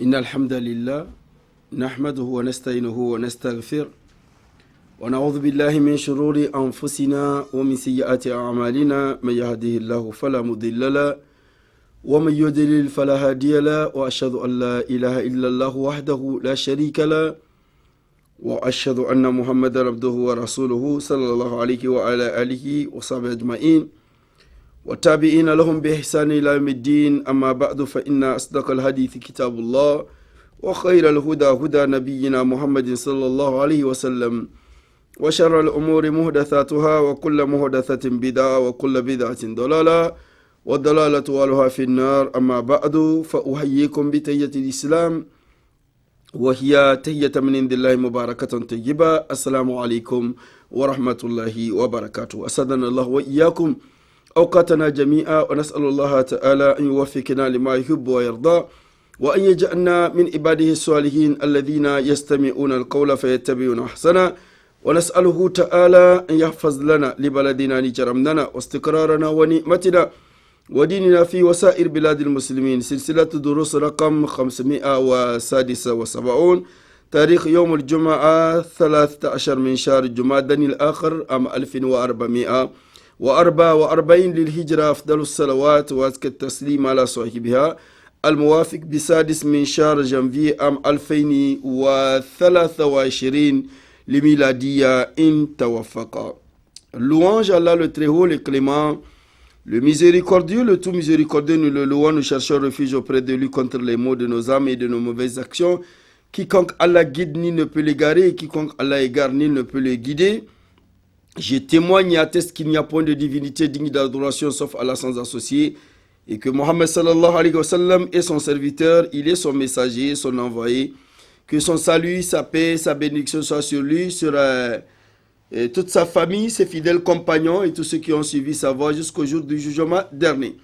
إن الحمد لله نحمده ونستعينه ونستغفر ونعوذ بالله من شرور أنفسنا ومن سيئات أعمالنا من يهده الله فلا مضل له ومن يضلل فلا هادي له وأشهد أن لا إله إلا الله وحده لا شريك له وأشهد أن محمدا عبده ورسوله صلى الله عليه وعلى آله وصحبه أجمعين والتابعين لهم بإحسان إلى يوم الدين. أما بعد فإن أصدق الحديث كتاب الله وخير الهدى هدى نبينا محمد صلى الله عليه وسلم وشر الأمور محدثاتها وكل محدثة بدعة وكل بدعة ضلالة والضلالة والها في النار. أما بعد فأحييكم بتحية الإسلام وهي تحية من عند الله مباركة طيبة. السلام عليكم ورحمة الله وبركاته. أسعدنا الله وإياكم أوقاتنا جميعا ونسأل الله تعالى أن يوفقنا لما يحب ويرضى وأن يجعلنا من عباده الصالحين الذين يستمعون القول فيتبعون أحسنه ونسأله تعالى أن يحفظ لنا لبلدنا نجرمنا واستقرارنا ونعمتنا وديننا في وسائر بلاد المسلمين. سلسلة دروس رقم 576 تاريخ يوم الجمعة 13 من شهر جمادى الآخر عام 1444 للهجرة. أفضل الصلوات وأزكى التسليم على صاحبها الموافق بسادس من شهر جانفي عام 2023 لميلادية إن توفق. Louange à Allah le Très-Haut, le Clément, le miséricordieux, le tout miséricordieux, nous le louons, nous cherchons refuge auprès de lui contre les maux de nos âmes et de nos mauvaises actions. Quiconque Allah guide, nul ne peut l'égarer, et quiconque Allah égare, nul ne peut le guider. Je témoigne et atteste qu'il n'y a point de divinité digne d'adoration sauf Allah sans associé, et que Mohammed sallallahu alayhi wa sallam est son serviteur, il est son messager, son envoyé. Que son salut, sa paix, sa bénédiction soient sur lui, sur toute sa famille, ses fidèles compagnons et tous ceux qui ont suivi sa voie jusqu'au jour du jugement dernier.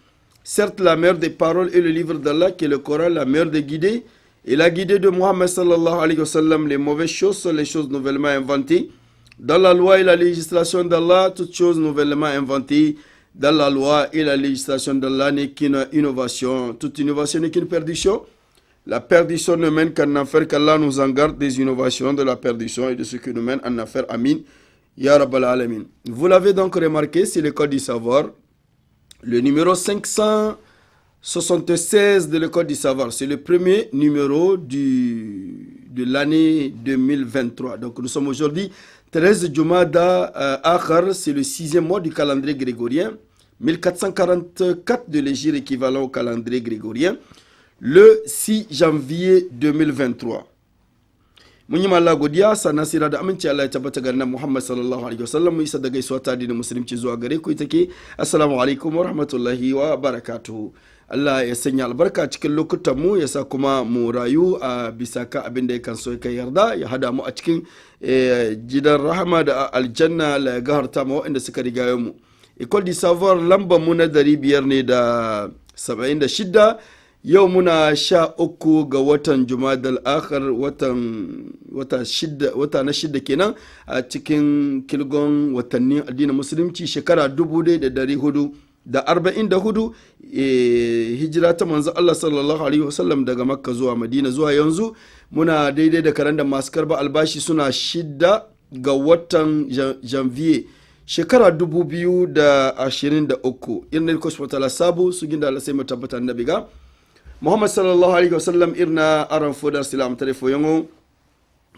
Certes, la meilleure des paroles est le livre d'Allah qui est le Coran, la meilleure des guidées, et la guidée de Mohammed sallallahu alayhi wa sallam. Les mauvaises choses sont les choses nouvellement inventées. Dans la loi et la législation d'Allah, toutes choses nouvellement inventées. Dans la loi et la législation d'Allah n'est qu'une innovation. Toute innovation n'est qu'une perdition. La perdition ne mène qu'en enfer, qu'Allah nous en garde des innovations, de la perdition et de ce qui nous mène en enfer. Amin. Ya Rabbal Alamin. Vous l'avez donc remarqué, c'est l'école du savoir. Le numéro 576 de l'école du savoir. C'est le premier numéro de l'année 2023. Donc nous sommes aujourd'hui 13 Jumada Akhar, c'est le 6e mois du calendrier grégorien. 1444 de l'Hégire équivalent au calendrier grégorien. Le 6 janvier 2023. Mun Allah godiya sannan sai da aminci Allah ya tabbata ga Annabi Muhammad sallallahu alaihi wasallam mu isa da gaisuwa ta addinin musulunci zuwa gare ku take. Assalamu alaikum wa rahmatullahi wa barakatuhu. Allah ya sanya albarka cikin lokutan mu, ya sa kuma mu rayu a bisa ka abin da yakan so kai yarda, ya hada mu a cikin gidan rahama da aljanna. Allah ya gafarta mu waɗanda suka rigaye mu. École du savoir lambar mu na 576. Yau muna 13 ga watan Jumadal Akhir, wata na shidda kenan a cikin kilgon watannin addinin musulunci, shekara 1444 hijira ta manzo Allah sallallahu alaihi wasallam daga Makka zuwa Madina. Zuwa yanzu muna daidai da karanda masu karba albashi suna 6 ga watan janvier shekara 2023. Irin koshwatala sabu su ginda Allah sai mu tabbata na biga Muhammad sallallahu alaihi wasallam irna aran fodar salam tare foyango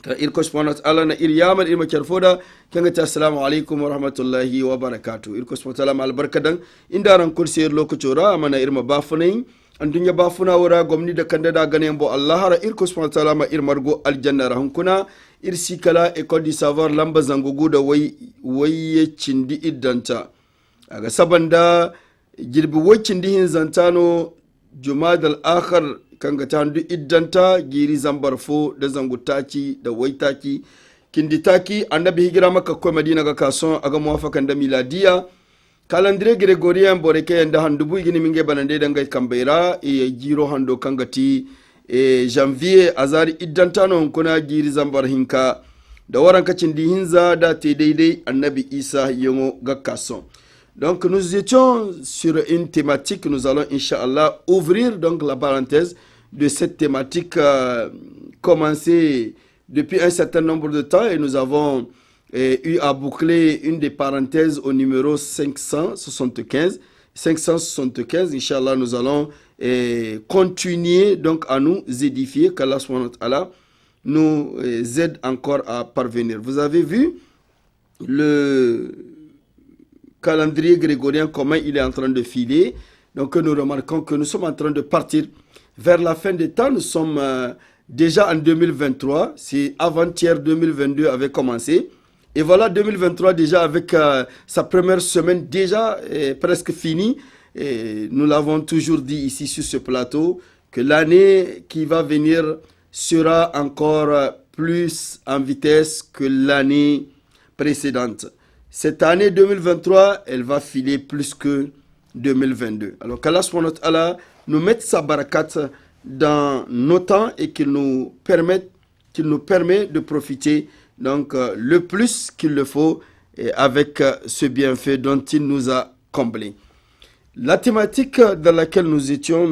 ka irko subhanahu ta'ala na iryamal irma kerfoda kanga ta assalamu alaikum wa rahmatullahi wa barakatuh. Irko subhanahu ta'ala albarkadan inda ran kursi lokacora mana irma bafunain an dunya bafuna wara gomni da kanda da ganen bo Allah ra irko subhanahu ta'ala ma irmargo aljanna rahunkuna irsi kala école du savoir lamba zangugu da waye cindi iddanta aga sabanda girbi wacin dihin zantano Jumadal Akhir kanga ta handu iddanta giri zambarfo da zangutaki da waitaki kinditaki annabi hijira Makka ko Madina ga kason aga muwafakan da miladiya calendrier grégorien boreke yanda handu bu igini minge banande danga kambeira giro hando kangati janvier azari iddanta non kuna giri zambar hinka da waranka cindi hinza da te daidai annabi Isa yongo ga kason. Donc nous étions sur une thématique, nous allons Inch'Allah ouvrir donc la parenthèse de cette thématique commencée depuis un certain nombre de temps et nous avons eu à boucler une des parenthèses au numéro 575. 575, Inch'Allah, nous allons continuer donc à nous édifier, qu'Allah subhanahu wa ta'ala nous aide encore à parvenir. Vous avez vu le calendrier grégorien, comment il est en train de filer. Donc nous remarquons que nous sommes en train de partir vers la fin des temps. Nous sommes déjà en 2023. C'est avant-hier 2022 avait commencé. Et voilà 2023 déjà avec sa première semaine déjà presque finie. Et nous l'avons toujours dit ici sur ce plateau que l'année qui va venir sera encore plus en vitesse que l'année précédente. Cette année 2023, elle va filer plus que 2022. Alors qu'Allah subhanahu wa ta'ala nous mette sa barakat dans nos temps et qu'il nous permet de profiter donc le plus qu'il le faut avec ce bienfait dont il nous a comblés. La thématique dans laquelle nous étions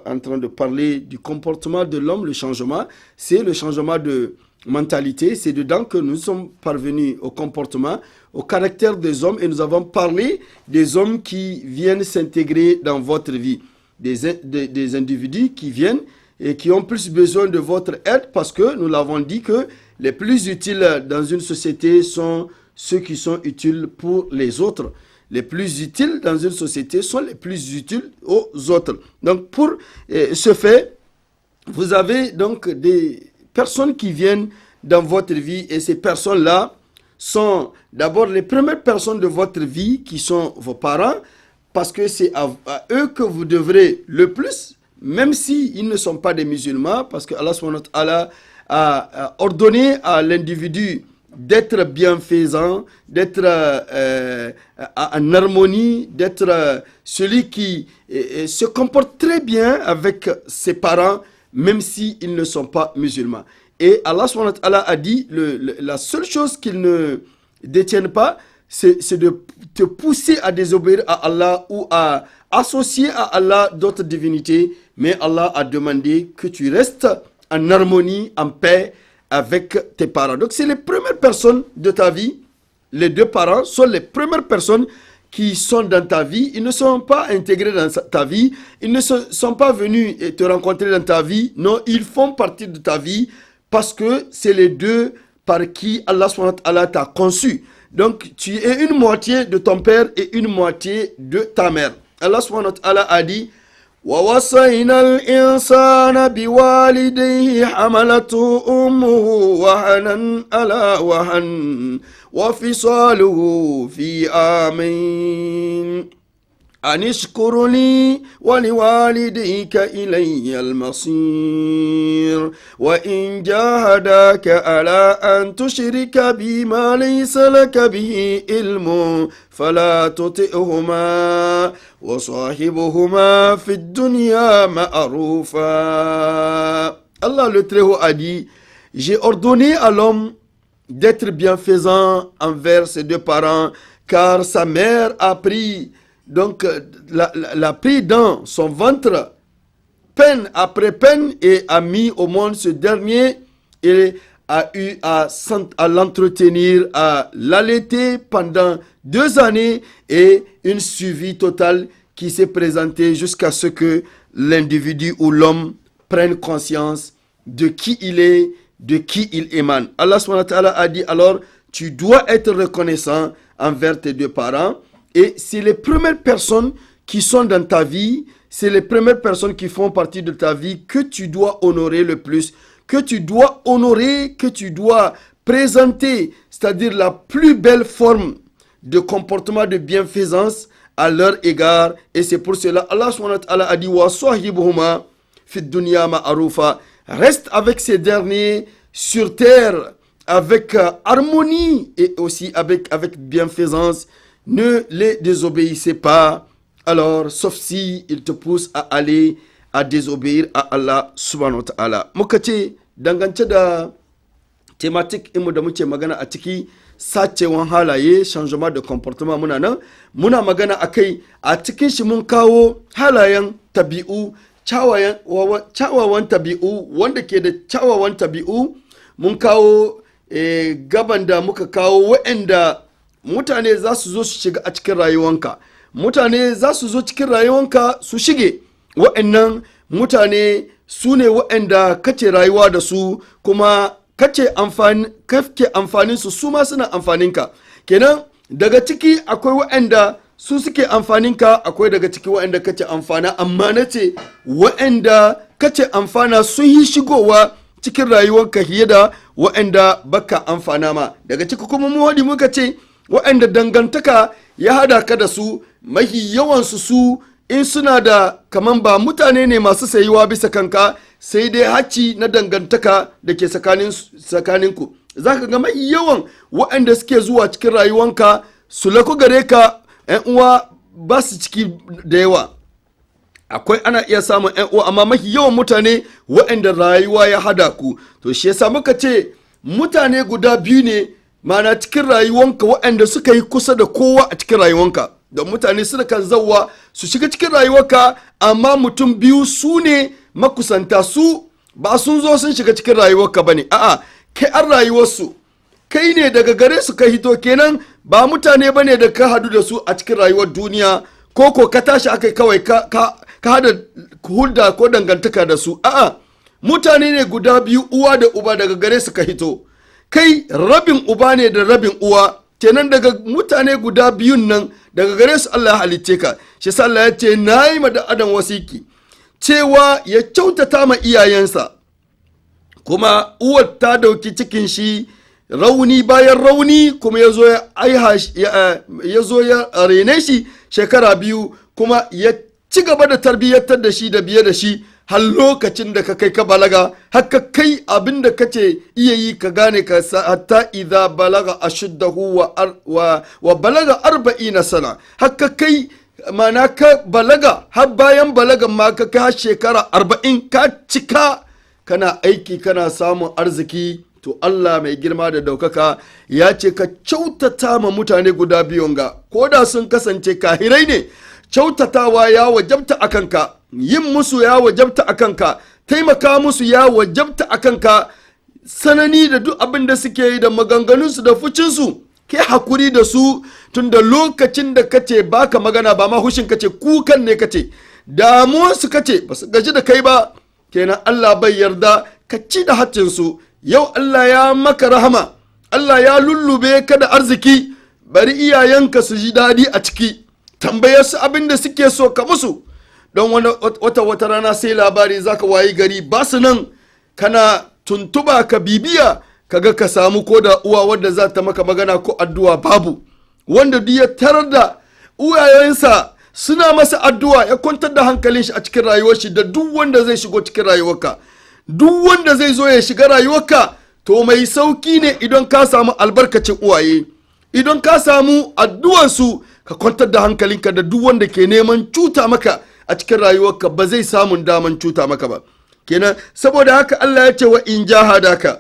en train de parler du comportement de l'homme, le changement, c'est le changement de mentalité. C'est dedans que nous sommes parvenus au comportement, au caractère des hommes et nous avons parlé des hommes qui viennent s'intégrer dans votre vie, des individus qui viennent et qui ont plus besoin de votre aide parce que nous l'avons dit que les plus utiles dans une société sont ceux qui sont utiles pour les autres. Les plus utiles dans une société sont les plus utiles aux autres. Donc pour ce fait, vous avez donc des personnes qui viennent dans votre vie et ces personnes-là sont d'abord les premières personnes de votre vie qui sont vos parents parce que c'est à eux que vous devrez le plus, même s'ils ne sont pas des musulmans, parce que Allah subhanahu wa ta'ala a ordonné à l'individu d'être bienfaisant, d'être en harmonie, d'être celui qui se comporte très bien avec ses parents, même s'ils ne sont pas musulmans. Et Allah subhanahu wa ta'ala a dit, la seule chose qu'ils ne détiennent pas, c'est de te pousser à désobéir à Allah ou à associer à Allah d'autres divinités. Mais Allah a demandé que tu restes en harmonie, en paix avec tes parents. Donc c'est les premières personnes de ta vie. Les deux parents sont les premières personnes qui sont dans ta vie. Ils ne sont pas intégrés dans ta vie. Ils ne sont pas venus te rencontrer dans ta vie. Non, ils font partie de ta vie parce que c'est les deux par qui Allah subhanahu wa ta'ala t'a conçu. Donc tu es une moitié de ton père et une moitié de ta mère. Allah subhanahu wa ta'ala a dit وَوَصَّيْنَا الْإِنسَانَ بِوَالِدَيْهِ حَمَلَتْهُ أُمُّهُ وَهَنًا عَلَى وَهَنٍ وَفِصَالُهُ فِي عَامَيْنِ أن اشكر لي ولوالديك إلي المصير وإن جاهداك على أن تشرك بي ما ليس لك به علم فلا تطعهما وصاحبهما في الدنيا معروفا. Allah le Très-Haut a dit, j'ai ordonné à l'homme d'être bienfaisant envers ses deux parents car sa mère a pris l'a pris dans son ventre peine après peine et a mis au monde ce dernier et a eu à l'entretenir, à l'allaiter pendant 2 années et une suivi totale qui s'est présentée jusqu'à ce que l'individu ou l'homme prenne conscience de qui il est, de qui il émane. Allah subhanahu wa ta'ala a dit alors tu dois être reconnaissant envers tes deux parents. Et c'est les premières personnes qui sont dans ta vie, c'est les premières personnes qui font partie de ta vie que tu dois honorer le plus, que tu dois honorer, que tu dois présenter, c'est-à-dire la plus belle forme de comportement de bienfaisance à leur égard. Et c'est pour cela Allah subhanahu wa ta'ala a dit wa sahibuhuma fid dunya ma'rufa. Reste avec ces derniers sur terre avec harmonie et aussi avec bienfaisance. Ne les désobéissez pas, alors, sauf si ils te poussent à aller à désobéir à Allah subhanahu wa ta'ala. Muka ce, dangance da thématique imu da muke magana a ciki, sacewan halaye, changement de comportement muna nan, muna magana a kai, a cikin shi mun kawo halayen tabi'u, kyawawan tabi'u wanda ke da kyawawan tabi'u mun kawo gaban da muka kawo waɗanda mutane za su zo su shiga a cikin rayuwanka, mutane za su zo cikin rayuwanka su shige. waɗannan mutane su ne waɗanda kace rayuwa da su kuma kake amfanin su ma suna amfaninka. Kenan daga ciki akwai waɗanda su suke amfaninka, akwai daga ciki waɗanda kace amfana, amma na ce waɗanda kace amfana sun yi shigowa cikin rayuwarka fiye da waɗanda baka amfana ma. Daga ciki kuma muka ce waɗanda dangantaka ya hada ka da su, mahi yawansu su in suna da kaman ba mutane ne masu sayuwa bisa kanka, sai dai hacci na dangantaka da ke tsakaninku. Za ka ga mahi yawan waɗanda suke zuwa cikin rayuwanka su lako gare ka, 'yan uwa ba su ciki da yawa. Akwai ana iya samun 'yan uwa, amma mafi yawan mutane waɗanda rayuwa ya hada ku. To shi yasa muka ce mutane guda biyu ne mana cikin rayuwanka waɗanda suka yi kusa da kowa a cikin rayuwanka. Don mutane suna kan zauwa su shiga cikin rayuwarka, amma mutum biyu su ne makusanta, su ba sun zo sun shiga cikin rayuwarka ba ne, a'a kai an rayuwarsu, kai ne daga gare su ka hito. Kenan ba mutane ba ne da ka hadu da su a cikin rayuwar duniya, ko ka tashi aka kawai ka hada hulda ko dangantaka da su, a'a mutane ne guda biyu, uwa da uba daga gare su ka hito. Kai rabin uba ne da rabin uwa, kenan daga mutane guda biyun nan daga gare su Allah ya halicce ka. Shi sa Allah ya ce na yi ma da adam wasiki cewa ya kyautata ma iyayensa, kuma uwar ta dauki cikin shi rauni bayan rauni, kuma ya zo ya rene shi shekara 2, kuma ya ci gaba da tarbiyyatar da shi da biye da shi har lokacin da ka kai ka balaga, haka kai abin da kace iya yi ka gane ka hatta idza balaga ashuddahu wa balaga 40 sana, haka kai mana ka balaga har bayan balagan ma ka kai shekara 40 ka cika kana aiki kana samun arziki. To Allah mai girma da daukaka ya ce ka kyautata ma mutane guda biyun ga, ko da sun kasance kahirai ne. Kyautatawa ya wajabta a kanka, yin musu ya wajabta a kanka, taimaka musu ya wajabta a kanka. Sanani da duk abin da suke yi da maganganunsu da fucinsu, ke hakuri da su, tun da lokacin da kace baka magana ba ma hushin kace, kukan ne kace, damuwarsu kace, ba su gaji da kai ba. Kenan Allah bai yarda ka ci da haccinsu. Yau Allah ya maka rahama, Allah ya lullube ka da arziki, bari iyayenka su ji daɗi a ciki, tambaye su abin da suke so ka musu. Don wata rana sai labari zaka wayi gari ba su nan, kana tuntuba ka bibiya kaga ka samu ko da uwa wadda za ta maka magana ko addu'a babu. Wanda duk ya tarar da uwayensa suna masa addu'a, ya kwantar da hankalin shi a cikin rayuwar shi, da duk wanda zai shigo cikin rayuwarka, duk wanda zai zo ya shiga rayuwarka, to mai sauki ne idan ka samu albarkacin uwaye, idan ka samu addu'ansu, ka kwantar da hankalinka da duk wanda ke neman cuta maka a cikin rayuwarka ba zai samun daman cuta maka ba. Kenan saboda haka Allah ya ce wa in jahadaka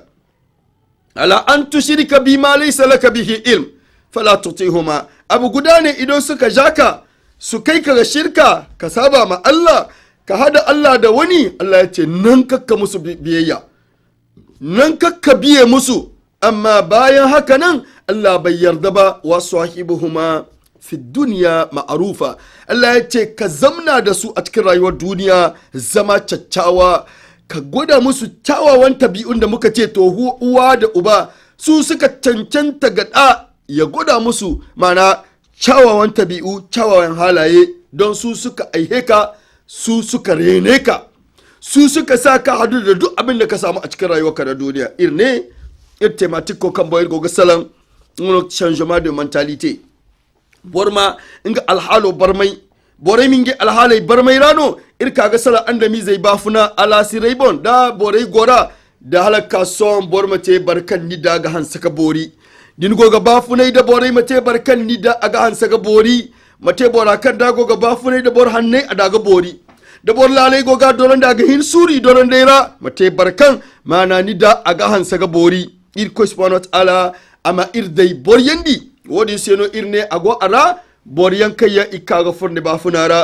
ala an tushrika bima laysa laka bihi ilm fala tutihuma. Abu guda ne idan suka jaka su kai ka ga shirka, ka saba ma Allah, ka hada Allah da wani, Allah ya ce nan kakka musu biyayya, nan kakka biye musu. Amma bayan haka nan Allah bai yarda ba, wa sahibuhuma fi duniya ma'arufa. Allah ya ce ka zamna da su a cikin rayuwar duniya zama caccawa, ka gwada musu kyawawan tabi'un da muka ce to uwa da uba su suka cancanta ga ɗa ya gwada musu mana kyawawan tabi'u, kyawawan halaye, don su suka aihe ka, su suka rene ka, su suka sa ka hadu da duk abin da ka samu a cikin rayuwarka na duniya. Irne thématique ko kan boyar goga salan changement de mentalité. Borma inga alhalo barmai borai minge alhalai barmai rano irka ga sala andami zai bafuna ala sirai bon da borai gora da halaka son borma te barkan ni daga hansaka bori din goga bafunai da borai mate barkan ni da aga hansaka bori mate bora kan da goga bafunai da bor hanne a daga bori da bor lalai goga doron da aga hin suri doron daira mate barkan mana ni da aga hansaka bori irko subhanahu wa ta'ala ama irdai bor yandi wodi seno irne ago ara bor yankaya ikaga furni bafunara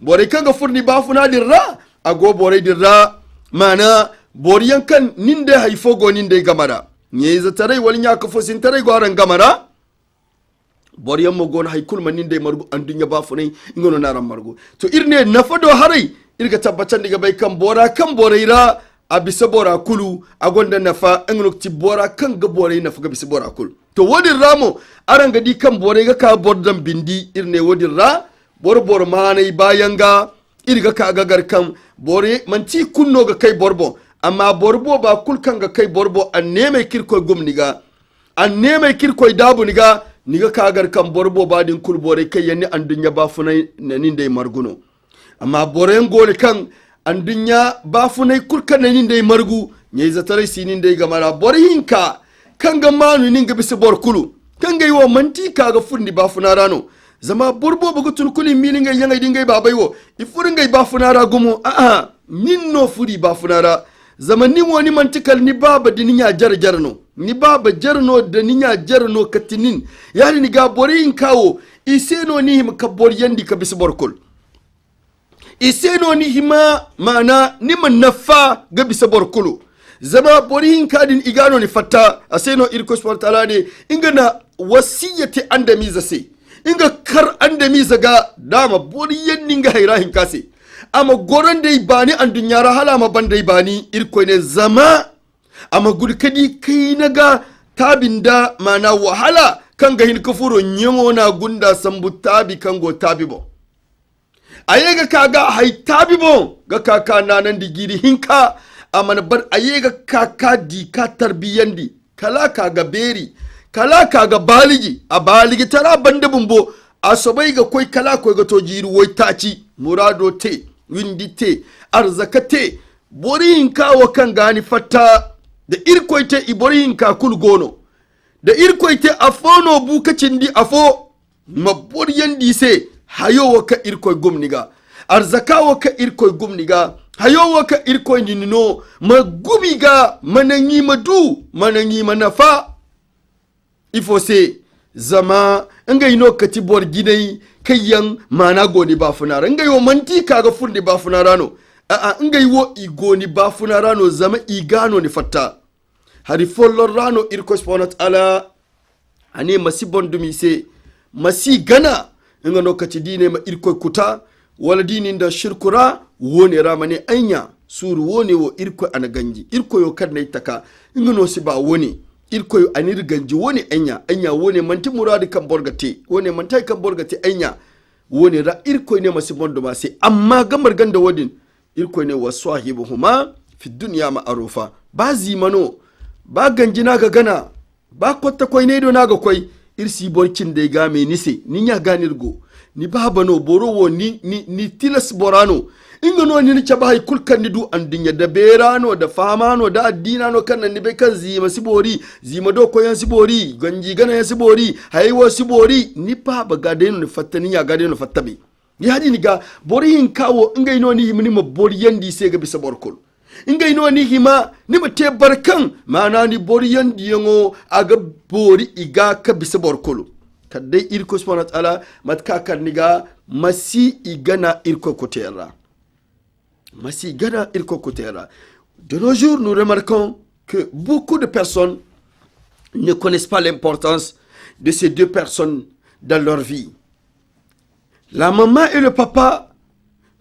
bor kanga furni bafuna dirra ago borai dirra mana boriyan kan ninde haifogo ninde gamara nye za tarai wal nya ka fosin tarai gwaran gamara boriyan mo gon haikul man ninde margu andunya ba funai ngono naran margu to irne nafado harai irga tabbatan diga bai kan boraira a bisa bora kulu a gonda nafa ti bora kan ga borai nafa ga bisa bora kulu to wodin ramo aranga di kan borai ga ka bordan bindi irne wodin ra bor manai bayanga irga ka gagar kan bore manti kunno ga kai borbo amma borbo ba kul kan ga kai borbo an neme kirko gumniga an neme kirko dabu niga ka gar kan borbo ba din kul bore kai yanni an dunya ba funai nanin dai marguno amma boren gole kan an dunya ba funai kul kan nanin dai margu nyai zatare sinin dai gamara borhinka kan ga manu ninga bisa bor kulu kan ga yiwo manti ka ga fundi ba funarano zama borbo bugu tulkuli milinga yanga dingai babaiwo ifuringa ba funara gumo a ninno furi ba funara zama ni woni mantikal ni baba dininya jarno ni baba jarno da ninya jarno katinin yani ni ga borin kawo iseno ni him ka bor yandi ka bis borkol iseno ni hima mana ni man nafa ga bis borkolo zama borin kadin igano ni fatta aseno irko sport alade ingana wasiyati andamiza se inga kar andamiza ga dama boriyan ninga hairahin kase ama goron dai bani an dunyara hala ma ban dai bani irko ne zama ama gulkadi kai naga tabinda mana wahala kan ga hin kafuro nyemo na gunda sambu tabi kan go tabibo ayega kaga hay tabibo ga kaka nanan digiri hinka amana bar ayega kaka di ka tarbiyandi kala kaga beri kala kaga baligi a baligi tara bande bumbo asobai ga koi kala koi ga to jiru wai taci murado te windi te arzakate borin kawo kan gani fatta da irkoite iborin ka kul gono da irkoite afono bukacin di afo maboriyan di se hayo waka irkoi gumniga arzaka waka irkoi gumniga hayo waka irkoi ninino magubiga mananyi madu mananyi manafa ifo se zama nga ino kati bor ginai kayan mana goni ba funara nga yo manti kaga fundi ba funara no nga yo igoni ba funara no zama igano ni fatta hari follor rano irko sponat ala ani masi bondumi se masi gana nga no kati dine ma irko kuta wala dini nda shirkura woni ramane anya suru woni wo irko anaganji irko yo kadna itaka nga no si ba woni irko yo anir ganji woni anya woni manti muradi kan borgate woni mantai kan borgate anya woni ra irko ne masi bonduma se amma gamar ganda wodin irko ne waswahibuhuma fi dunya ma'rufa ba zimano ba ganji naga gana ba kotta koy ne do naga koy irsi borkin de ga me nise ni nya ganirgo ni baba no borowo ni tilas borano inga no ni chaba hay kulkan ni du andinya da berano da famano da addina no kan ni be kan zima sibori zima do koyan sibori ganji gana ya sibori haywo sibori ni baba ga de no fattani ya ga de no fattabi ni hadi ni ga bori in kawo inga ino ni himni ma bori yandi se ga bisa borkol inga ino ni hima ni ma te barkan mana ni bori yandi yango aga bori iga ka bisa borkol kadai irko subhanahu wa ta'ala matka karniga masi igana irko kotera masi igana irko kotera. De nos jours nous remarquons que beaucoup de personnes ne connaissent pas l'importance de ces deux personnes dans leur vie. La maman et le papa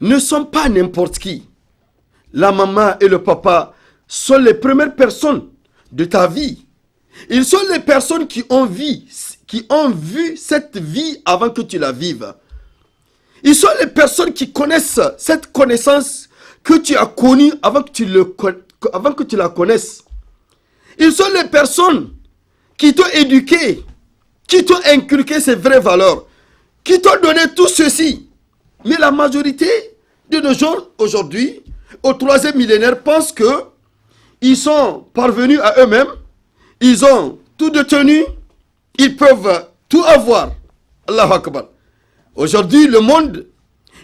ne sont pas n'importe qui. La maman et le papa sont les premières personnes de ta vie. Ils sont les personnes qui ont vu cette vie avant que tu la vives. Ils sont les personnes qui connaissent cette connaissance que tu as connue avant que tu la connaisses. Ils sont les personnes qui t'ont éduqué, qui t'ont inculqué ces vraies valeurs, qui t'ont donné tout ceci. Mais la majorité de nos gens aujourd'hui, au 3e millénaire, pensent que ils sont parvenus à eux-mêmes, ils ont tout détenu, ils peuvent tout avoir. Allahu Akbar. Aujourd'hui, le monde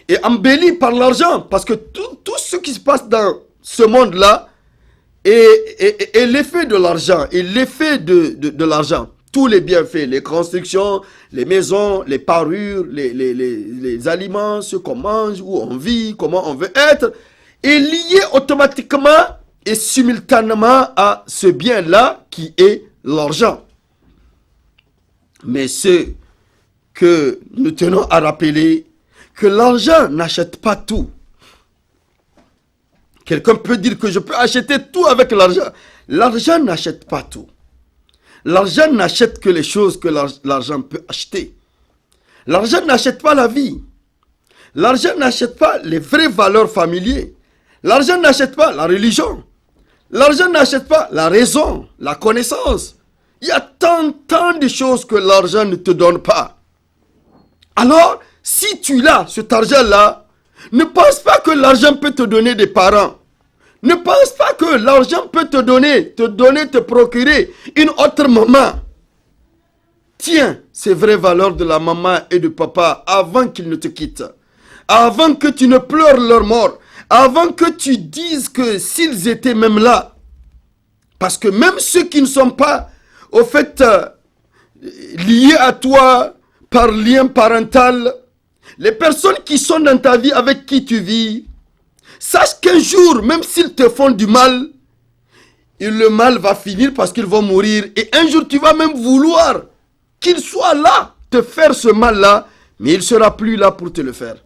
est embelli par l'argent parce que tout ce qui se passe dans ce monde-là est l'effet de l'argent, et l'effet de l'argent. Tous les bienfaits, les constructions, les maisons, les parures, les aliments, ce qu'on mange, où on vit, comment on veut être, est lié automatiquement et simultanément à ce bien-là qui est l'argent. Mais ce que nous tenons à rappeler, que l'argent n'achète pas tout. Quelqu'un peut dire que je peux acheter tout avec l'argent. L'argent n'achète pas tout. L'argent n'achète que les choses que l'argent peut acheter. L'argent n'achète pas la vie. L'argent n'achète pas les vraies valeurs familières. L'argent n'achète pas la religion. L'argent n'achète pas la raison, la connaissance. Il y a tant de choses que l'argent ne te donne pas. Alors, si tu l'as, cet argent-là, ne pense pas que l'argent peut te donner des parents. Ne pense pas que l'argent peut te procurer une autre maman. Tiens ces vraies valeurs de la maman et du papa avant qu'ils ne te quittent. Avant que tu ne pleures leur mort. Avant que tu dises que s'ils étaient même là. Parce que même ceux qui ne sont pas, au fait, liés à toi par lien parental, les personnes qui sont dans ta vie avec qui tu vis, sache qu'un jour, même s'ils te font du mal, le mal va finir parce qu'ils vont mourir. Et un jour, tu vas même vouloir qu'il soit là, te faire ce mal-là, mais il ne sera plus là pour te le faire.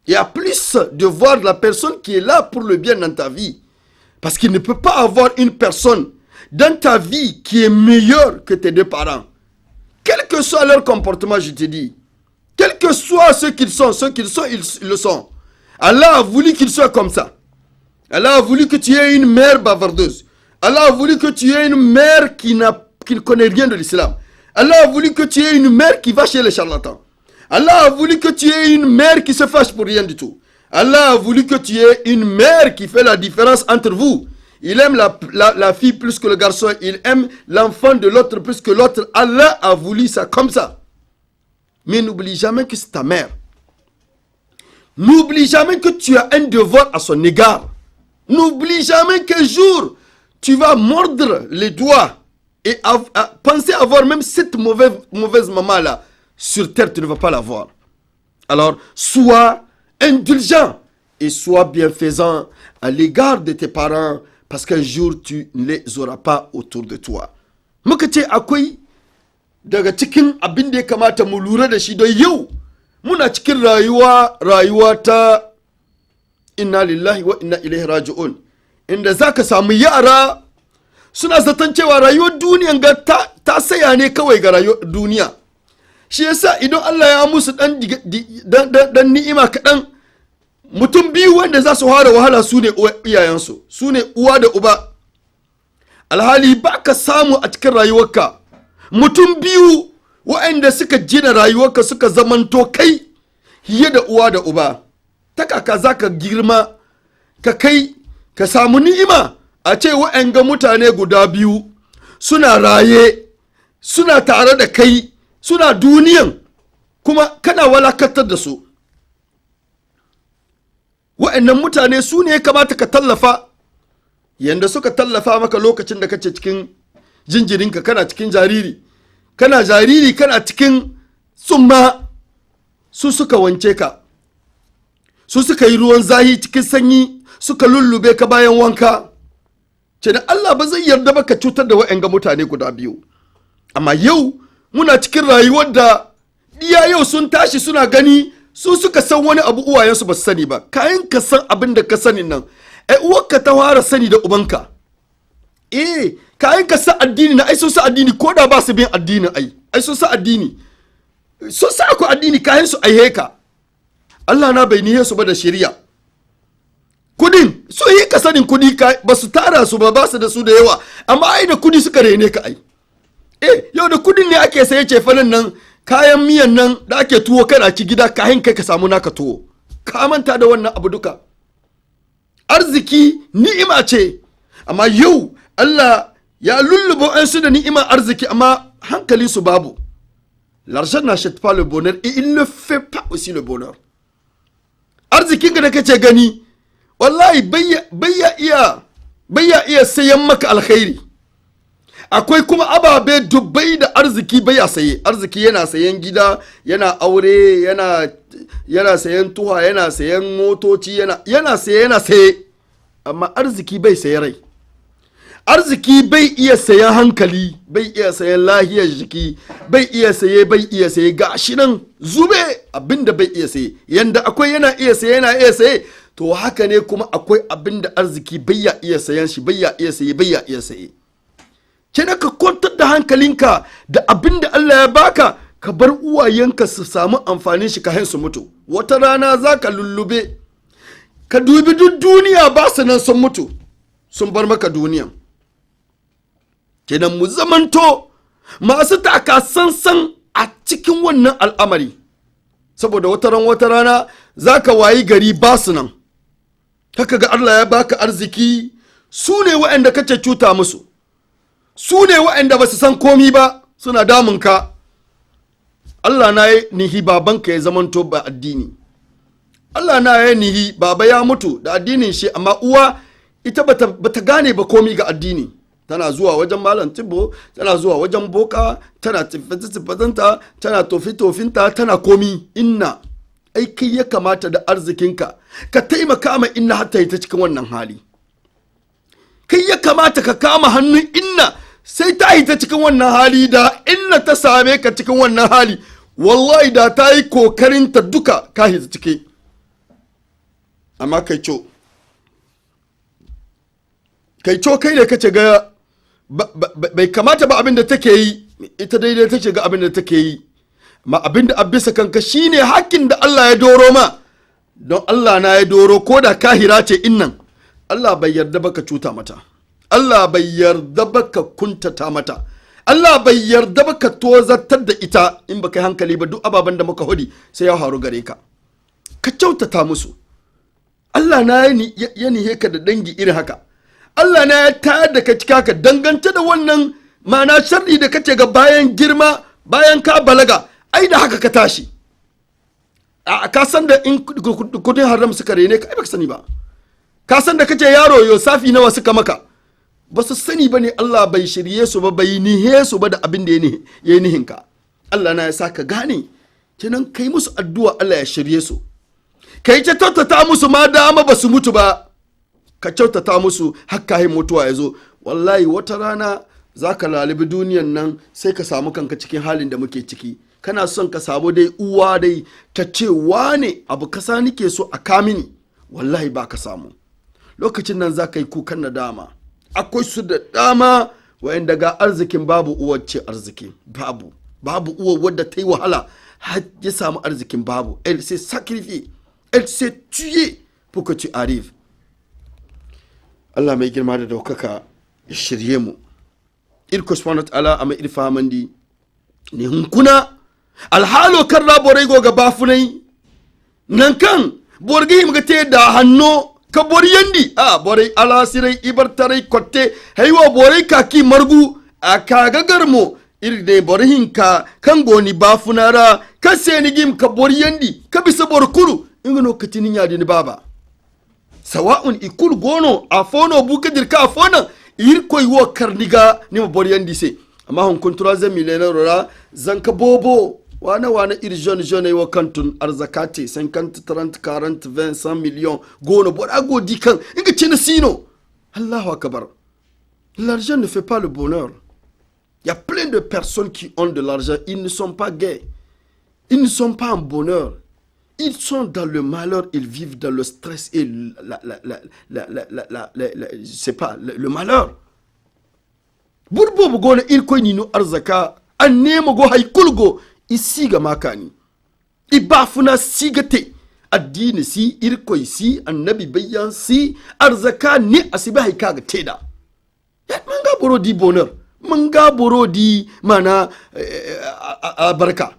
Il y a plus de voir la personne qui est là pour le bien dans ta vie. Parce qu'il ne peut pas avoir une personne dans ta vie qui est meilleure que tes deux parents. Quel que soit leur comportement, je te dis. Quel que soit ce qu'ils sont, ils le sont. Allah a voulu qu'ils soient comme ça. Allah a voulu que tu aies une mère bavardeuse. Allah a voulu que tu aies une mère qui ne connaît rien de l'islam. Allah a voulu que tu aies une mère qui va chez les charlatans. Allah a voulu que tu aies une mère qui se fâche pour rien du tout. Allah a voulu que tu aies une mère qui fait la différence entre vous. Il aime la fille plus que le garçon. Il aime l'enfant de l'autre plus que l'autre. Allah a voulu ça comme ça. Mais n'oublie jamais que c'est ta mère. N'oublie jamais que tu as un devoir à son égard. N'oublie jamais qu'un jour, tu vas mordre les doigts et penser avoir même cette mauvaise maman-là. Sur terre, tu ne vas pas la voir. Alors, sois indulgent et sois bienfaisant à l'égard de tes parents parce qu'un jour, tu ne les auras pas autour de toi. Muka ce akwai daga cikin abin da ya kamata mu lura da shi don yau muna cikin rayuwa ta inna lillahi wa inna ilaihi raji'un inda zaka samu yara suna zaton cewa rayuwar duniyan ga ta saya ne kawai ga rayuwar duniya. Shi yasa idan Allah ya musu dan ni'ima kaɗan mutum biyu wanda za su fara wahala su ne iyayensu, su ne uwa da uba. Alhali ba ka samu a cikin rayuwarka mutum biyu waɗanda suka gina rayuwarka suka zamanto kai fiye da uwa da uba. Ta kaka za ka girma ka kai ka samu ni'ima a ce waɗanga mutane guda biyu suna raye suna tare da kai suna duniyan kuma kana walakatar da su. Wa'annan mutane su ne ya kamata ka tallafa yanda suka tallafa maka lokacin da kace cikin jinjirinka kana cikin jariri kana cikin tsumma su suka wance ka su suka yi ruwan zahi cikin sanyi suka lullube ka bayan wanka. Ce da Allah ba zai yarda ba ka cutar da wa'anga mutane guda biyu. Amma yau muna cikin rayuwar da iya yau sun tashi suna gani su suka san wani abu uwayensu ba su sani ba. Kayan ka san abin da ka sani nan uwarka ta fara sani da ubanka. Kayan ka san addini na ai sun sa addini ko da ba su bin addini ai sun sa addini sun sa ku addini kayan su aihe ka. Allah na bai nihe su ba da shari'a. Kudin su yi ka sanin kudi ba su tara su ba su da su da yawa amma ai da kudi suka rene ka ai. Yau da kudin ne ake saye cefanen nan kayan miyan nan da ake tuwo kana ci gida kayan kai ka samu naka tuwo. Ka manta da wannan abu duka. Arziki ni'ima ce amma yau Allah ya lullubo an su da ni'ima arziki amma hankali su babu. L'argent n'achète pas le bonheur et il ne fait pas aussi le bonheur. Arzikin da kace gani wallahi bayya iya sayan maka alkhairi. Akwai kuma ababe dubbai da arziki baya saye. Arziki yana sayen gida, yana aure, yana yana sayan tuha, yana sayan motoci, yana saye amma arziki bai saye rai. Arziki bai iya sayan hankali, bai iya sayan lahiyar jiki, bai iya saye gashi nan zube abinda bai iya saye. Yanda akwai yana iya saye, to haka ne kuma akwai abinda arziki bai ya iya sayan shi, bai ya iya saye. Kina ka kwantar da hankalinka da abinda Allah ya baka, ka bar uwayenka su samu amfanin shi ka su mutu. Wata rana za ka lullube, ka dubi duk duniya ba su nan sun mutu, sun bar maka duniyan. Kenan mu zamanto masu taka sansan a cikin wannan al'amari, saboda wata rana za ka wayi gari ba su nan. Haka ga Allah ya baka arziki, su ne waɗanda kace cuta musu, su ne waɗanda ba su san komi ba suna damunka. Allah na yi nihi babanka ya zamanto ba addini. Allah na yi nihi baba ya mutu da addinin shi, amma uwa ita bata gane ba komi ga addini. Tana zuwa wajen malam Tibo, tana zuwa wajen boka, tana tiffatanta, tana tofinta, tana komi. Inna aiki ya kamata da arzikinka ka taimaka ma inna hatta yi ta cikin wannan hali. Kai ya kamata ka kama hannun inna sai ta yi ta cikin wannan hali. Da inna ta same ka cikin wannan hali, wallahi da ta yi kokarinta duka ka hita ciki. Amma kai kai da kace ga bai kamata ba abin da take yi, ita daidai take ga abin da take yi. Ma abin da abisa kanka shine hakkin da Allah ya doro ma. Don Allah na ya doro ko da kahira ce innan, Allah bai yarda baka cuta mata, Allah bai yarda baka kuntata mata, Allah bai yarda baka tozartar da ita. In baka yi hankali ba duk ababen da muka hudi sai ya haru gare ka. Ka kyautata musu. Allah na ya nihe ka da dangi irin haka. Allah na ya tayar da ka cika ka dangance da wannan mana sharri da kace ga bayan girma, bayan ka balaga, ai da haka ka tashi. Ka san da in kudin haram suka rene ka, ai baka sani ba. Ka san da kace yaro yo safi nawa suka maka, ba su sani ba ne. Allah bai shirye su ba, bai nihe su ba da abin da ya yi nihinka. Allah na ya sa ka gane, kenan kai musu addu'a Allah ya shirye su. Kai ta tattata musu ma dama ba su mutu ba, ka kyautata musu hakkahin mutuwa ya zo. Wallahi wata rana za ka lalibi duniyan nan sai ka samu kanka cikin halin da muke ciki. Kana son ka samu dai uwa dai ta ce wane abu kasa nike so a kamini, wallahi ba ka samu. Lokacin nan za ka yi kukan nadama. Akwai su da dama wa'anda ga arzikin babu uwar ce arziki, babu uwar wadda ta yi wahala har ya samu arzikin babu. Elle s'est sacrifiée, elle s'est tuée pour que tu arrives. Allah mai girma da daukaka ya shirye mu. Irko subhanahu wa ta'ala amma irfa mandi ne hunkuna alhalo kan raborai go ga bafunai nan kan borgi mu ga te da hanno ka boryandi borai alasirai ibartarai kotte haywa borai kaki margu a kagagar mo irde borhin ka kan goni bafunara ka senigim ka boryandi ka bisa borkuru ingano katinin yadi ni baba sawa'un ikul gono a fono bukadir ka fona irko yiwo karniga ni boryandi se amma hon kontra za milena rora zanka bobo wana ir jeune wa kantun arzakate 50 30 40 20 100 millions gono bora go dikan inga cina sino. Allahu akbar. L'argent ne fait pas le bonheur. Il y a plein de personnes qui ont de l'argent, ils ne sont pas gays, ils ne sont pas en bonheur, ils sont dans le malheur, ils vivent dans le stress et c'est pas le malheur. Burbo gona irko nino arzaka annemo go haykulgo isiga makani ibafuna sigate addini si irko si annabi bayyan si arzaka ni asiba haykaga teda manga boro di bonheur manga boro di mana barka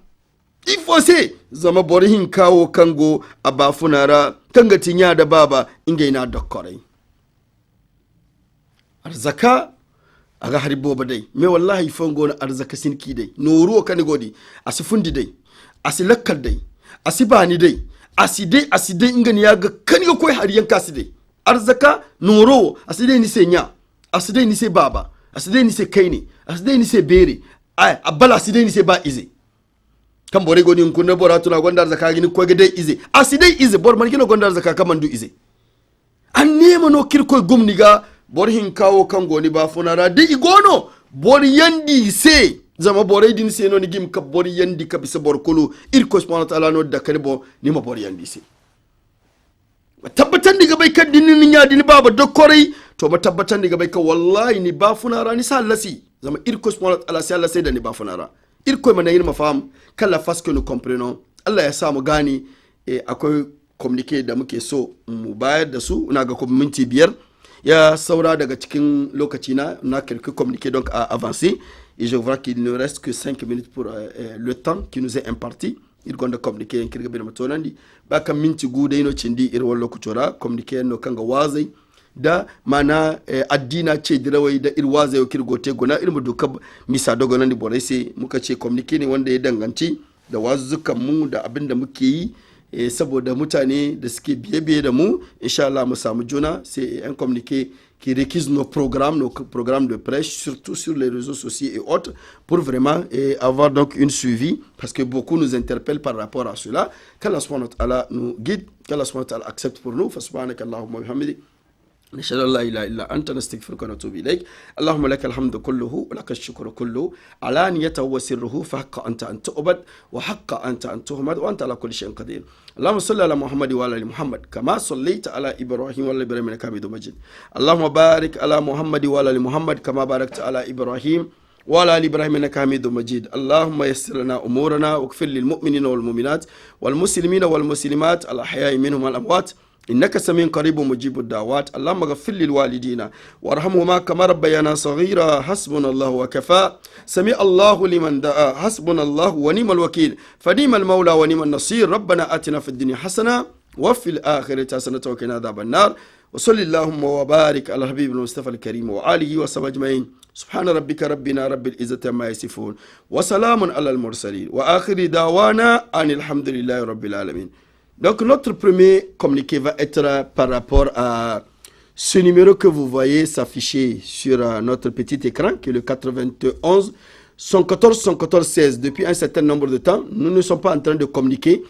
ifose zama borihin kawo kango abafunara kanga tinya da baba inga ina dokkorai arzaka aga haribo ba dai me wallahi fongo na arzaka sinki dai noruwa kani godi asi fundi dai asi lakkal dai asi bani dai asi dai ingani ya ga kani ga koi hariyan kasi dai arzaka noro asi dai ni se nya asi dai ni se baba asi dai ni se kaini asi dai ni se bere ai abala asi dai ni se ba ize kan bore goni kunna bora tuna gondar zaka gini ko gede ize asidai ize bor man gino gondar zaka kamandu ize an nema no kirko gumniga bor hin kawo kan goni ba funara di igono bor yandi se zama bore din se no ni gim ka bor yandi ka bisa bor kulu irko subhanahu wa ta'ala no da bo ni ma bor yandi se tabbatan diga bai kan dinin nya din baba dokkorei to ba tabbatan diga bai ka wallahi ni ba funara ni sallasi zama irko subhanahu wa ta'ala sai Allah sai da ni ba funara irko mana yin mafam kala faske nous comprenons Allah ya sa mu gani akwai communique da muke so mu bayar da su ina ga kuma minti 5 ya saura daga cikin lokaci na quelques communiqués donc à avancer et je vois qu'il ne reste que 5 minutes pour le temps qui nous est imparti il gonda communiqué en kirga bin matonandi baka minti gude ino cindi ir wallo kucora communiqué no kanga wazai da mana addina ce dirawai da ir wazai kirgote gona irmu duka misa dogonandi boraise muka ce communiqué ne wanda ya danganci da wazuzukan mu da abinda muke yi saboda mutane da suke biye-biye da mu inshallah mu samu juna c'est un communiqué qui réquise nos programmes de prêche, surtout sur les réseaux sociaux et autres, pour vraiment avoir donc une suivi, parce que beaucoup nous interpellent par rapport à cela. Qu'Allah subhanahu wa ta'ala nous guide, qu'Allah subhanahu wa ta'ala accepte pour nous. Fasubhanaka Allahumma wa bihamdik. نشهد أن لا إله إلا أنت نستغفرك ونتوب إليك اللهم لك الحمد كله ولك الشكر كله علانيته وسره فحق أنت أن تعبد وحق أنت أن تحمد وأنت على كل شيء قدير اللهم صل على محمد وعلى آل محمد كما صليت على إبراهيم وعلى إبراهيم إنك حميد مجيد اللهم بارك على محمد وعلى آل محمد كما باركت على إبراهيم وعلى آل إبراهيم إنك حميد مجيد اللهم يسر لنا أمورنا واغفر للمؤمنين والمؤمنات والمسلمين والمسلمات الأحياء منهم والأموات إنك سميع قريب مجيب الدعوات اللهم اغفر للوالدين وارحمهما كما ربيانا صغيرا حسبنا الله وكفى سمع الله لمن دعا حسبنا الله ونعم الوكيل فنعم المولى ونعم النصير ربنا آتنا في الدنيا حسنة وفي الآخرة حسنة وقنا عذاب النار وصلى اللهم وبارك على حبيب المصطفى الكريم وآله وصحبه أجمعين سبحان ربك ربنا رب العزة عما يصفون وسلام على المرسلين وآخر دعوانا أن الحمد لله رب العالمين. Donc notre premier communiqué va être par rapport à ce numéro que vous voyez s'afficher sur notre petit écran, qui est le 91 114 114 16. Depuis un certain nombre de temps, nous ne sommes pas en train de communiquer.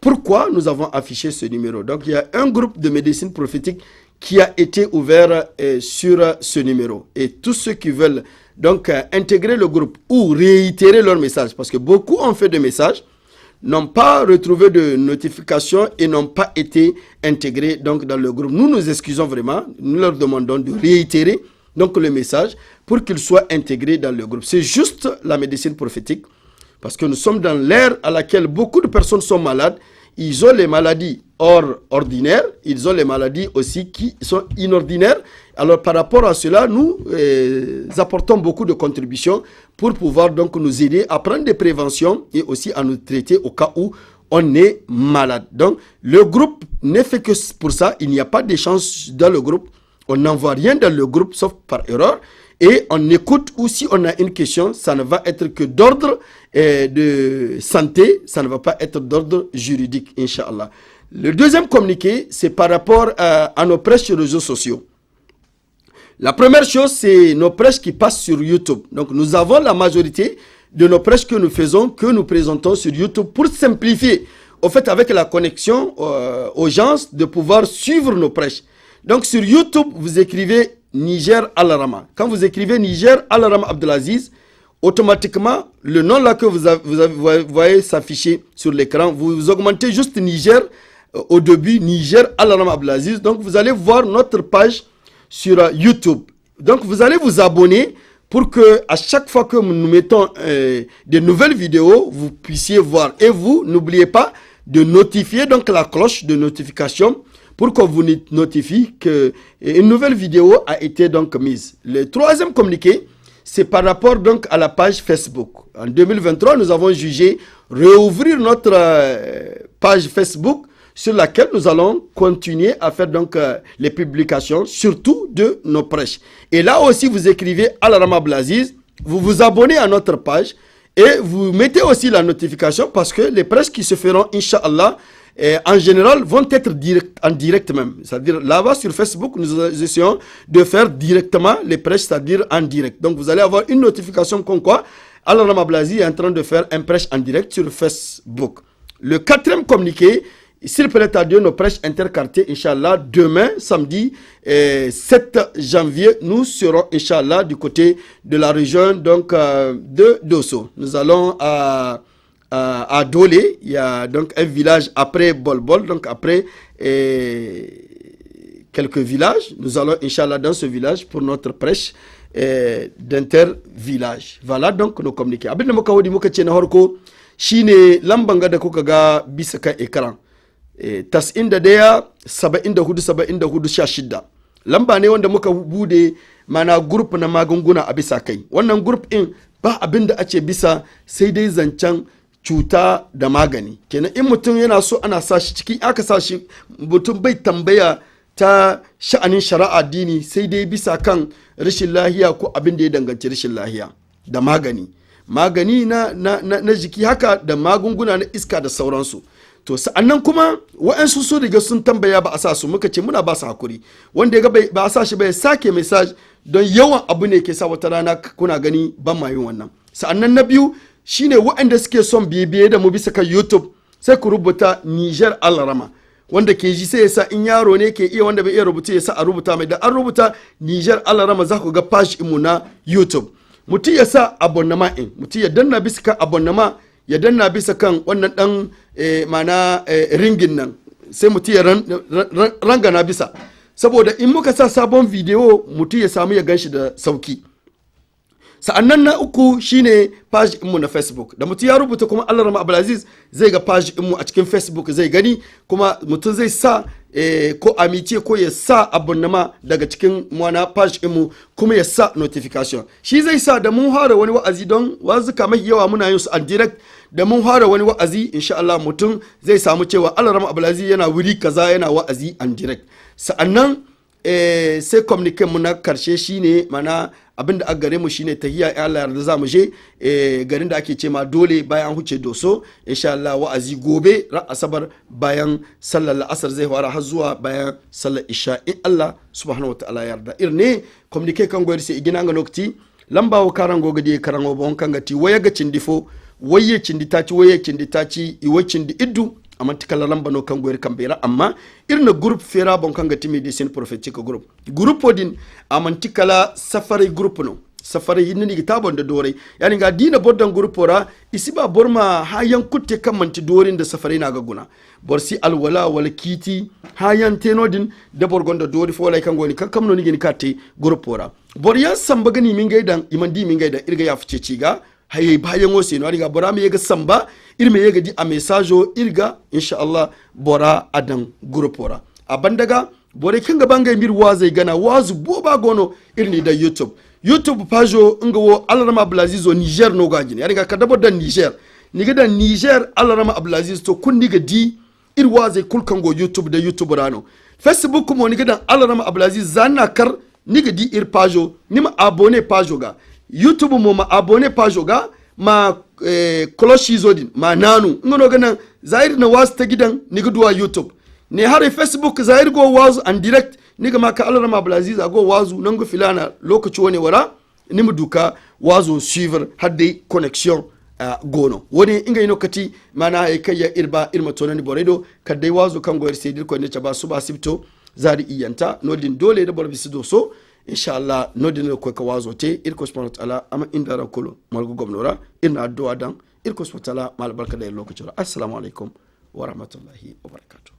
Pourquoi nous avons affiché ce numéro? Donc il y a un groupe de médecine prophétique qui a été ouvert sur ce numéro. Et tous ceux qui veulent donc intégrer le groupe ou réitérer leur message, parce que beaucoup ont fait des messages, n'ont pas retrouvé de notification et n'ont pas été intégrés donc dans le groupe. Nous nous excusons vraiment, nous leur demandons de réitérer donc le message pour qu'ils soient intégrés dans le groupe. C'est juste la médecine prophétique, parce que nous sommes dans l'ère à laquelle beaucoup de personnes sont malades. Ils ont les maladies ordinaires, ils ont les maladies aussi qui sont inordinaires. Alors par rapport à cela, nous apportons beaucoup de contributions pour pouvoir donc nous aider à prendre des préventions et aussi à nous traiter au cas où on est malade. Donc le groupe n'est fait que pour ça, il n'y a pas d'échange dans le groupe. On n'envoie rien dans le groupe sauf par erreur. Et on écoute, ou si on a une question, ça ne va être que d'ordre de santé, ça ne va pas être d'ordre juridique, Inch'Allah. Le deuxième communiqué, c'est par rapport à nos prêches sur les réseaux sociaux. La première chose, c'est nos prêches qui passent sur YouTube. Donc nous avons la majorité de nos prêches que nous faisons, que nous présentons sur YouTube pour simplifier, au fait, avec la connexion aux gens, de pouvoir suivre nos prêches. Donc sur YouTube, vous écrivez Niger Al-Rama. Quand vous écrivez Niger Al-Rama Abdelaziz, automatiquement, le nom là que vous voyez s'afficher sur l'écran, vous augmentez juste Niger au début, Niger Al-Rama Abdelaziz. Donc vous allez voir notre page sur YouTube. Donc vous allez vous abonner pour que à chaque fois que nous mettons des nouvelles vidéos, vous puissiez voir. Et vous, n'oubliez pas de notifier donc la cloche de notification pour qu'on vous notifie qu'une nouvelle vidéo a été donc mise. Le troisième communiqué, c'est par rapport donc à la page Facebook. En 2023, nous avons jugé réouvrir notre page Facebook sur laquelle nous allons continuer à faire donc les publications, surtout de nos prêches. Et là aussi, vous écrivez Al-Rama Abdelaziz, vous vous abonnez à notre page et vous mettez aussi la notification parce que les prêches qui se feront, Inch'Allah, en général, vont être en direct même. C'est-à-dire, là-bas sur Facebook, nous essayons de faire directement les prêches, c'est-à-dire en direct. Donc, vous allez avoir une notification comme quoi, Al-Rama Abdelaziz est en train de faire un prêche en direct sur Facebook. Le 4e communiqué, s'il plaît à Dieu, nos prêches interquartiers, Inch'Allah, demain, samedi 7 janvier, nous serons, Inch'Allah, du côté de la région donc, de Dosso. Nous allons à Dolé, il y a donc un village après Bolbol, donc après quelques villages. Nous allons, Inch'Allah, dans ce village pour notre prêche d'inter-village. Voilà donc nos communiqués. Abin da muka wadi muka ce na harko shine lamban ga da kuka ga bisa kan ekran. 91-74-74-16 lamba ne wanda muka bude mana group na magunguna a bisa kai. Wannan group in ba abin da ake bisa sai dai zancen cuta da magani. Kenan in mutum yana so ana sa shi ciki, aka sa shi mutum bai tambaya ta sha'anin shari'a dini sai dai bisa kan rashin lahiya ko abin da ya danganci rashin lahiya da magani na jiki haka da magunguna na iska da sauransu. To sa'annan kuma wa'ansu su riga sun tambaya ba a sa su, muka ce muna ba su hakuri, wanda ya ga ba a sa shi ba ya sake message don yawan abu ne ke sa wata rana kuna gani ban ma yin wannan. Sa'annan na biyu shine wa'anda suke son biye da mu bisa kan YouTube sai ku rubuta Niger Al-Rama, wanda ke ji sai ya sa in yaro ne ke iya wanda bai iya rubuta ya sa a rubuta mai, da an rubuta Niger Al-Rama za ku ga page mu na YouTube. Mutum ya sa abonnama in, mutum ya danna bisa kan abonnama, ya danna bisa kan wannan dan mana ringin nan, sai mutum ya rangana bisa, saboda in muka sa sabon video mutum ya samu ya ganshi da sauki. Sa'annan na uku shine page mu na Facebook, da mutum ya rubuta kuma Al-Rama Abdelaziz zai ga page mu a cikin Facebook zai gani, kuma mutum zai sa ko amice ko ya sa abonnama daga cikin mana page mu, kuma ya sa notification. Shi zai sa da mun fara wani wa'azi, don wazuka mai yawa muna yin su a direct, da mun fara wani wa'azi insha Allah mutum zai samu cewa Al-Rama Abdelaziz yana wuri kaza yana wa'azi an direct. Sa'annan sai communique mu na karshe shine mana abinda a gare mu shine tahiya in Allah yarda za mu je garin da ake ce ma Dole bayan huce Doso, insha Allah wa'azi gobe ran asabar bayan sallar asar zai fara har zuwa bayan sallar isha in Allah subhanahu wataala yarda. Irne communique kan goyar sai igina ga nokti lamba wa karango gadi karango bon kan gati waya ga cindifo waye cinditaci waye cinditaci iwo cindi iddu amantikala lamba no kan goyar kambera, amma irna groupe fera bon kan gati medicine prophétique groupe odin amantikala safari groupe no safari hinni gitabon da dore yani ga dina boddan groupe ora isiba borma hayan kutte kan manti dorin da safari na gaguna borsi alwala wal kiti hayan tenodin da borgon da dori folai kan goni kan kamno ni gini kate groupe ora bor ya samba gani min gaidan imandi min gaidan irga ya fice ciga haye bayan wose no riga bora me yega samba irme yega di a messageo irga insha Allah bora adan groupe ora abandaga bore kinga banga mir wazai gana wazu boba gono irni da YouTube pajo ngawo Al-Rama Abdelaziz o Niger no gajini yani ga kadabo da Niger niga da Niger Al-Rama Abdelaziz to kun niga di ir wazai kulkango YouTube rano Facebook mo niga da Al-Rama Abdelaziz zanna kar niga di ir pajo nima abone pajo ga YouTube mo ma abone pajo ga ma cloche zodin ma nanu ngono gana zair na was ta gidan niga duwa YouTube ne har Facebook zair go wazu and direct niga maka Al-Rama Abdelaziz go wazu nango filana lokaci wani wara nimu duka wazu suivre hadde connexion gono woni inga ino kati mana e kayya irma tonani boredo kadai wazu kan go irse dir ko ne chaba suba sibto zari iyanta nodin dole da borbi sido so inshallah nodin ko ka wazo te irko subhanahu wa ta'ala ama inda rakolo malgo gomnora ina addu'a dan irko subhanahu wa ta'ala mal barka da lokaci assalamu alaikum wa rahmatullahi wa barakatuh.